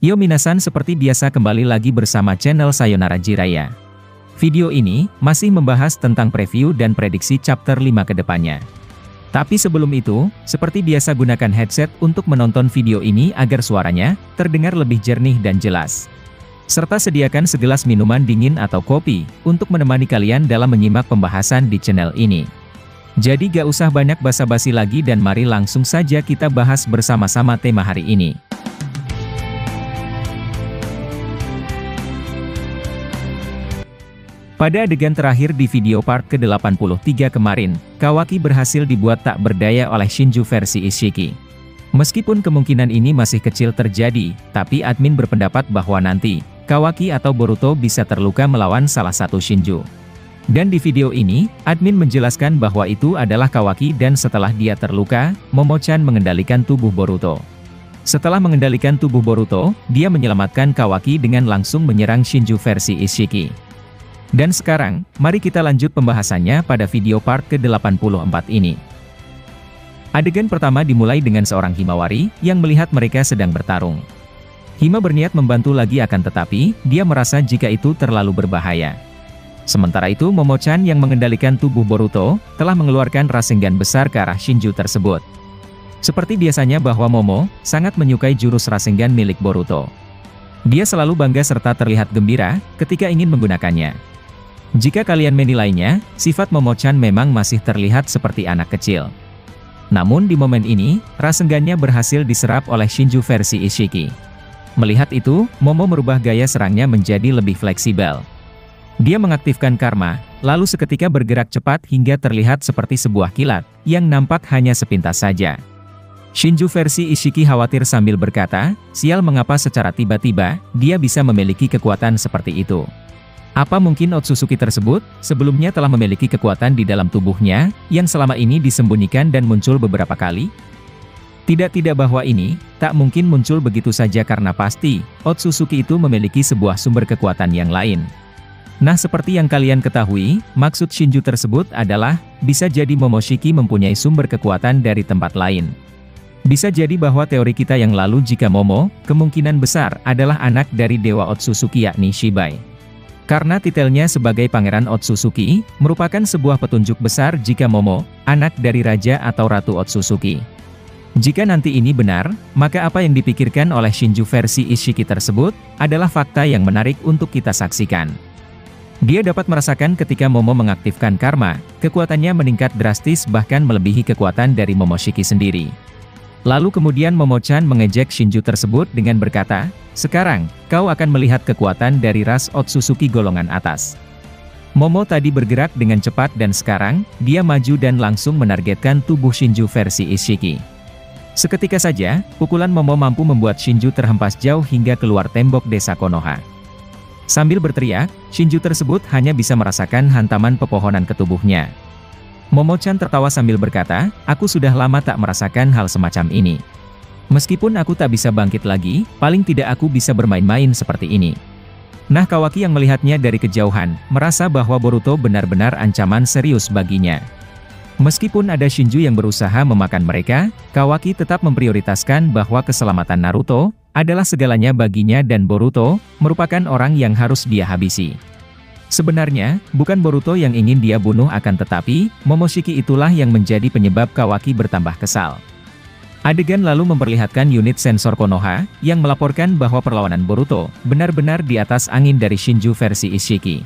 Yo minasan, seperti biasa kembali lagi bersama channel Sayonara Jiraiya. Video ini masih membahas tentang preview dan prediksi chapter 5 ke depannya. Tapi sebelum itu, seperti biasa gunakan headset untuk menonton video ini agar suaranya terdengar lebih jernih dan jelas. Serta sediakan segelas minuman dingin atau kopi untuk menemani kalian dalam menyimak pembahasan di channel ini. Jadi gak usah banyak basa-basi lagi dan mari langsung saja kita bahas bersama-sama tema hari ini. Pada adegan terakhir di video part ke-83 kemarin, Kawaki berhasil dibuat tak berdaya oleh Shinju versi Ishiki. Meskipun kemungkinan ini masih kecil terjadi, tapi admin berpendapat bahwa nanti, Kawaki atau Boruto bisa terluka melawan salah satu Shinju. Dan di video ini, admin menjelaskan bahwa itu adalah Kawaki dan setelah dia terluka, Momo-chan mengendalikan tubuh Boruto. Setelah mengendalikan tubuh Boruto, dia menyelamatkan Kawaki dengan langsung menyerang Shinju versi Ishiki. Dan sekarang, mari kita lanjut pembahasannya pada video part ke-84 ini. Adegan pertama dimulai dengan seorang Himawari yang melihat mereka sedang bertarung. Hima berniat membantu lagi akan tetapi, dia merasa jika itu terlalu berbahaya. Sementara itu Momo-chan yang mengendalikan tubuh Boruto, telah mengeluarkan Rasengan besar ke arah Shinju tersebut. Seperti biasanya bahwa Momo, sangat menyukai jurus Rasengan milik Boruto. Dia selalu bangga serta terlihat gembira, ketika ingin menggunakannya. Jika kalian menilainya, sifat Momo-chan memang masih terlihat seperti anak kecil. Namun di momen ini, Rasengannya berhasil diserap oleh Shinju versi Ishiki. Melihat itu, Momo merubah gaya serangnya menjadi lebih fleksibel. Dia mengaktifkan karma, lalu seketika bergerak cepat hingga terlihat seperti sebuah kilat, yang nampak hanya sepintas saja. Shinju versi Ishiki khawatir sambil berkata, sial mengapa secara tiba-tiba, dia bisa memiliki kekuatan seperti itu. Apa mungkin Otsutsuki tersebut, sebelumnya telah memiliki kekuatan di dalam tubuhnya, yang selama ini disembunyikan dan muncul beberapa kali? Tidak bahwa ini, tak mungkin muncul begitu saja karena pasti, Otsutsuki itu memiliki sebuah sumber kekuatan yang lain. Nah seperti yang kalian ketahui, maksud Shinju tersebut adalah, bisa jadi Momoshiki mempunyai sumber kekuatan dari tempat lain. Bisa jadi bahwa teori kita yang lalu jika Momo, kemungkinan besar adalah anak dari Dewa Otsutsuki yakni Shibai. Karena titelnya sebagai Pangeran Otsutsuki, merupakan sebuah petunjuk besar jika Momo, anak dari Raja atau Ratu Otsutsuki. Jika nanti ini benar, maka apa yang dipikirkan oleh Shinju versi Ishiki tersebut, adalah fakta yang menarik untuk kita saksikan. Dia dapat merasakan ketika Momo mengaktifkan karma, kekuatannya meningkat drastis bahkan melebihi kekuatan dari Momoshiki sendiri. Lalu kemudian Momo-chan mengejek Shinju tersebut dengan berkata, sekarang, kau akan melihat kekuatan dari ras Otsutsuki golongan atas. Momo tadi bergerak dengan cepat dan sekarang, dia maju dan langsung menargetkan tubuh Shinju versi Ishiki. Seketika saja, pukulan Momo mampu membuat Shinju terhempas jauh hingga keluar tembok desa Konoha. Sambil berteriak, Shinju tersebut hanya bisa merasakan hantaman pepohonan ke tubuhnya. Momo-chan tertawa sambil berkata, aku sudah lama tak merasakan hal semacam ini. Meskipun aku tak bisa bangkit lagi, paling tidak aku bisa bermain-main seperti ini. Nah Kawaki yang melihatnya dari kejauhan, merasa bahwa Boruto benar-benar ancaman serius baginya. Meskipun ada Shinju yang berusaha memakan mereka, Kawaki tetap memprioritaskan bahwa keselamatan Naruto adalah segalanya baginya dan Boruto merupakan orang yang harus dia habisi. Sebenarnya, bukan Boruto yang ingin dia bunuh akan tetapi, Momoshiki itulah yang menjadi penyebab Kawaki bertambah kesal. Adegan lalu memperlihatkan unit sensor Konoha, yang melaporkan bahwa perlawanan Boruto, benar-benar di atas angin dari Shinju versi Ishiki.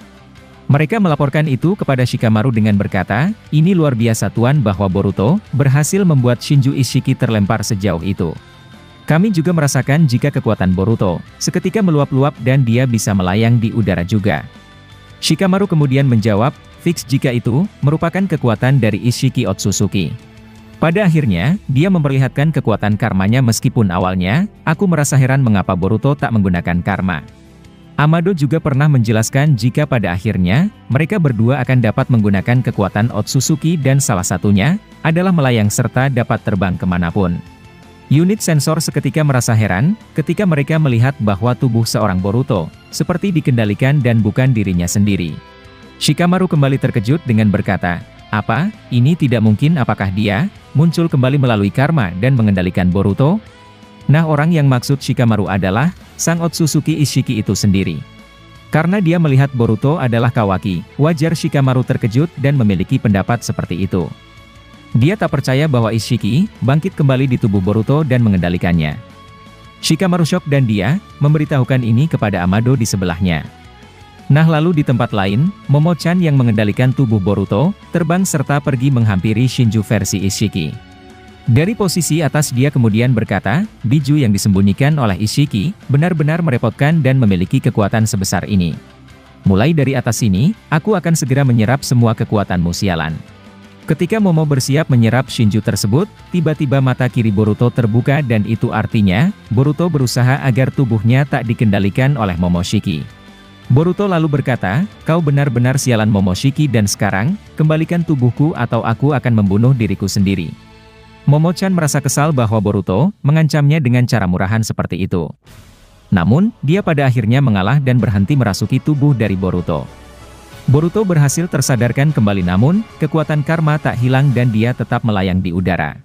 Mereka melaporkan itu kepada Shikamaru dengan berkata, ini luar biasa tuan bahwa Boruto, berhasil membuat Shinju Ishiki terlempar sejauh itu. Kami juga merasakan jika kekuatan Boruto, seketika meluap-luap dan dia bisa melayang di udara juga. Shikamaru kemudian menjawab, fix jika itu, merupakan kekuatan dari Ishiki Otsutsuki. Pada akhirnya, dia memperlihatkan kekuatan karmanya meskipun awalnya, aku merasa heran mengapa Boruto tak menggunakan karma. Amado juga pernah menjelaskan jika pada akhirnya, mereka berdua akan dapat menggunakan kekuatan Otsutsuki dan salah satunya, adalah melayang serta dapat terbang kemanapun. Unit sensor seketika merasa heran, ketika mereka melihat bahwa tubuh seorang Boruto, seperti dikendalikan dan bukan dirinya sendiri. Shikamaru kembali terkejut dengan berkata, apa, ini tidak mungkin apakah dia, muncul kembali melalui karma dan mengendalikan Boruto? Nah orang yang maksud Shikamaru adalah, sang Otsutsuki Ishiki itu sendiri. Karena dia melihat Boruto adalah Kawaki, wajar Shikamaru terkejut dan memiliki pendapat seperti itu. Dia tak percaya bahwa Ishiki bangkit kembali di tubuh Boruto dan mengendalikannya. Shikamaru shock dan dia memberitahukan ini kepada Amado di sebelahnya. Nah lalu di tempat lain, Momo-chan yang mengendalikan tubuh Boruto, terbang serta pergi menghampiri Shinju versi Ishiki. Dari posisi atas dia kemudian berkata, biju yang disembunyikan oleh Ishiki, benar-benar merepotkan dan memiliki kekuatan sebesar ini. Mulai dari atas sini, aku akan segera menyerap semua kekuatanmu sialan. Ketika Momo bersiap menyerap Shinju tersebut, tiba-tiba mata kiri Boruto terbuka dan itu artinya, Boruto berusaha agar tubuhnya tak dikendalikan oleh Momoshiki. Boruto lalu berkata, kau benar-benar sialan Momoshiki dan sekarang, kembalikan tubuhku atau aku akan membunuh diriku sendiri. Momo-chan merasa kesal bahwa Boruto mengancamnya dengan cara murahan seperti itu. Namun, dia pada akhirnya mengalah dan berhenti merasuki tubuh dari Boruto. Boruto berhasil tersadarkan kembali namun, kekuatan karma tak hilang dan dia tetap melayang di udara.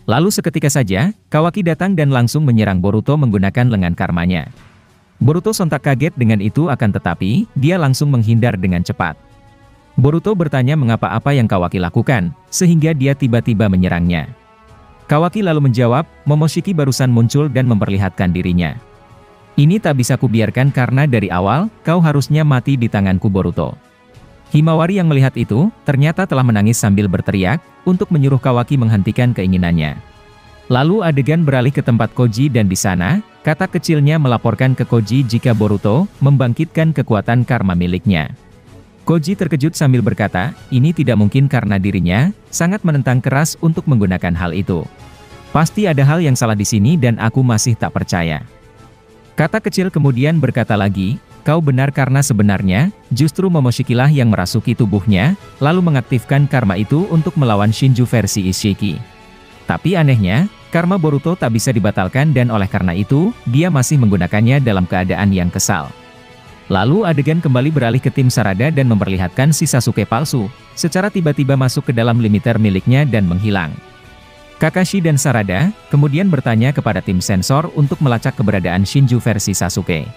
Lalu seketika saja, Kawaki datang dan langsung menyerang Boruto menggunakan lengan karmanya. Boruto sontak kaget dengan itu akan tetapi, dia langsung menghindar dengan cepat. Boruto bertanya mengapa apa yang Kawaki lakukan, sehingga dia tiba-tiba menyerangnya. Kawaki lalu menjawab, Momoshiki barusan muncul dan memperlihatkan dirinya. Ini tak bisa kubiarkan karena dari awal, kau harusnya mati di tanganku Boruto. Himawari yang melihat itu, ternyata telah menangis sambil berteriak, untuk menyuruh Kawaki menghentikan keinginannya. Lalu adegan beralih ke tempat Koji dan di sana, katak kecilnya melaporkan ke Koji jika Boruto membangkitkan kekuatan karma miliknya. Koji terkejut sambil berkata, ini tidak mungkin karena dirinya sangat menentang keras untuk menggunakan hal itu. Pasti ada hal yang salah di sini dan aku masih tak percaya. Kata kecil kemudian berkata lagi, kau benar karena sebenarnya, justru Momoshikilah yang merasuki tubuhnya, lalu mengaktifkan karma itu untuk melawan Shinju versi Ishiki. Tapi anehnya, karma Boruto tak bisa dibatalkan dan oleh karena itu, dia masih menggunakannya dalam keadaan yang kesal. Lalu adegan kembali beralih ke tim Sarada dan memperlihatkan si Sasuke palsu, secara tiba-tiba masuk ke dalam limiter miliknya dan menghilang. Kakashi dan Sarada kemudian bertanya kepada tim sensor untuk melacak keberadaan Shinju versi Sasuke.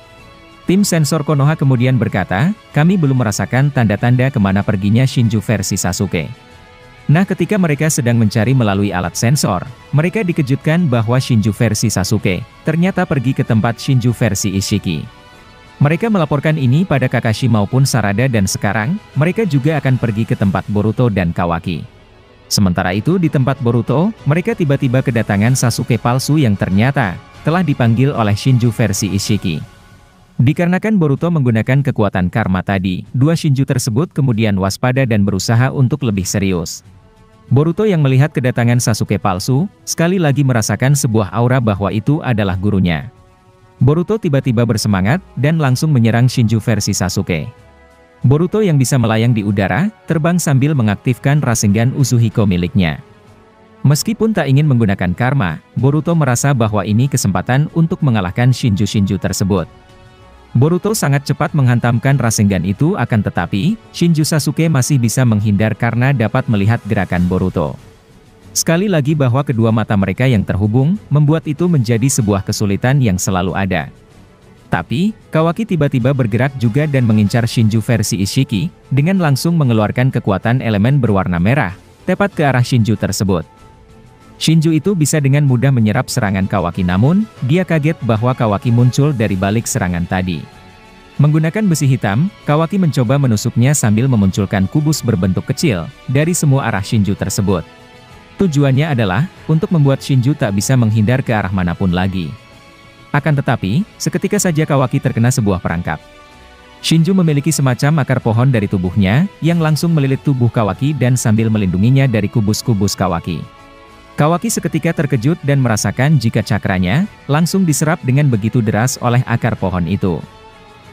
Tim sensor Konoha kemudian berkata, kami belum merasakan tanda-tanda kemana perginya Shinju versi Sasuke. Nah ketika mereka sedang mencari melalui alat sensor, mereka dikejutkan bahwa Shinju versi Sasuke ternyata pergi ke tempat Shinju versi Ishiki. Mereka melaporkan ini pada Kakashi maupun Sarada dan sekarang, mereka juga akan pergi ke tempat Boruto dan Kawaki. Sementara itu di tempat Boruto, mereka tiba-tiba kedatangan Sasuke palsu yang ternyata telah dipanggil oleh Shinju versi Ishiki. Dikarenakan Boruto menggunakan kekuatan karma tadi, dua Shinju tersebut kemudian waspada dan berusaha untuk lebih serius. Boruto yang melihat kedatangan Sasuke palsu, sekali lagi merasakan sebuah aura bahwa itu adalah gurunya. Boruto tiba-tiba bersemangat, dan langsung menyerang Shinju versi Sasuke. Boruto yang bisa melayang di udara, terbang sambil mengaktifkan Rasengan Uzuhiko miliknya. Meskipun tak ingin menggunakan karma, Boruto merasa bahwa ini kesempatan untuk mengalahkan Shinju-Shinju tersebut. Boruto sangat cepat menghantamkan Rasengan itu akan tetapi, Shinju Sasuke masih bisa menghindar karena dapat melihat gerakan Boruto. Sekali lagi bahwa kedua mata mereka yang terhubung, membuat itu menjadi sebuah kesulitan yang selalu ada. Tapi, Kawaki tiba-tiba bergerak juga dan mengincar Shinju versi Ishiki, dengan langsung mengeluarkan kekuatan elemen berwarna merah, tepat ke arah Shinju tersebut. Shinju itu bisa dengan mudah menyerap serangan Kawaki namun, dia kaget bahwa Kawaki muncul dari balik serangan tadi. Menggunakan besi hitam, Kawaki mencoba menusuknya sambil memunculkan kubus berbentuk kecil, dari semua arah Shinju tersebut. Tujuannya adalah, untuk membuat Shinju tak bisa menghindar ke arah manapun lagi. Akan tetapi, seketika saja Kawaki terkena sebuah perangkap. Shinju memiliki semacam akar pohon dari tubuhnya, yang langsung melilit tubuh Kawaki dan sambil melindunginya dari kubus-kubus Kawaki. Kawaki seketika terkejut dan merasakan jika cakranya, langsung diserap dengan begitu deras oleh akar pohon itu.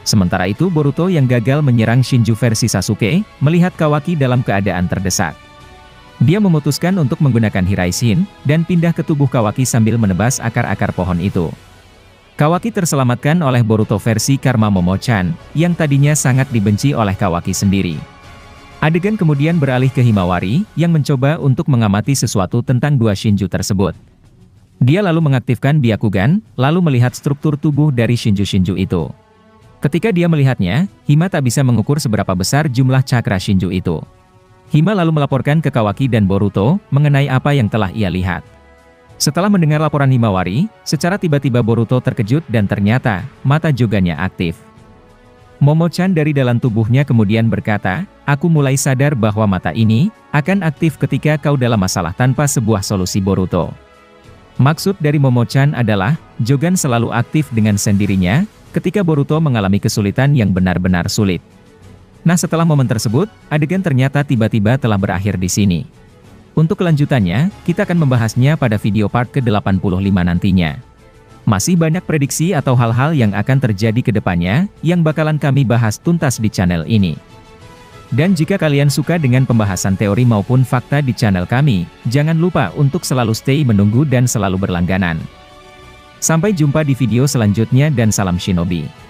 Sementara itu Boruto yang gagal menyerang Shinju versi Sasuke, melihat Kawaki dalam keadaan terdesak. Dia memutuskan untuk menggunakan Hiraishin, dan pindah ke tubuh Kawaki sambil menebas akar-akar pohon itu. Kawaki terselamatkan oleh Boruto versi karma Momo-chan, yang tadinya sangat dibenci oleh Kawaki sendiri. Adegan kemudian beralih ke Himawari, yang mencoba untuk mengamati sesuatu tentang dua Shinju tersebut. Dia lalu mengaktifkan Byakugan, lalu melihat struktur tubuh dari Shinju itu. Ketika dia melihatnya, Hima tak bisa mengukur seberapa besar jumlah cakra Shinju itu. Hima lalu melaporkan ke Kawaki dan Boruto mengenai apa yang telah ia lihat. Setelah mendengar laporan Himawari, secara tiba-tiba Boruto terkejut dan ternyata mata Joganya aktif. Momo-chan dari dalam tubuhnya kemudian berkata, "Aku mulai sadar bahwa mata ini akan aktif ketika kau dalam masalah tanpa sebuah solusi Boruto." Maksud dari Momo-chan adalah, Jogan selalu aktif dengan sendirinya ketika Boruto mengalami kesulitan yang benar-benar sulit. Nah, setelah momen tersebut, adegan ternyata tiba-tiba telah berakhir di sini. Untuk kelanjutannya, kita akan membahasnya pada video part ke-85 nantinya. Masih banyak prediksi atau hal-hal yang akan terjadi ke depannya, yang bakalan kami bahas tuntas di channel ini. Dan jika kalian suka dengan pembahasan teori maupun fakta di channel kami, jangan lupa untuk selalu stay menunggu dan selalu berlangganan. Sampai jumpa di video selanjutnya dan salam Shinobi.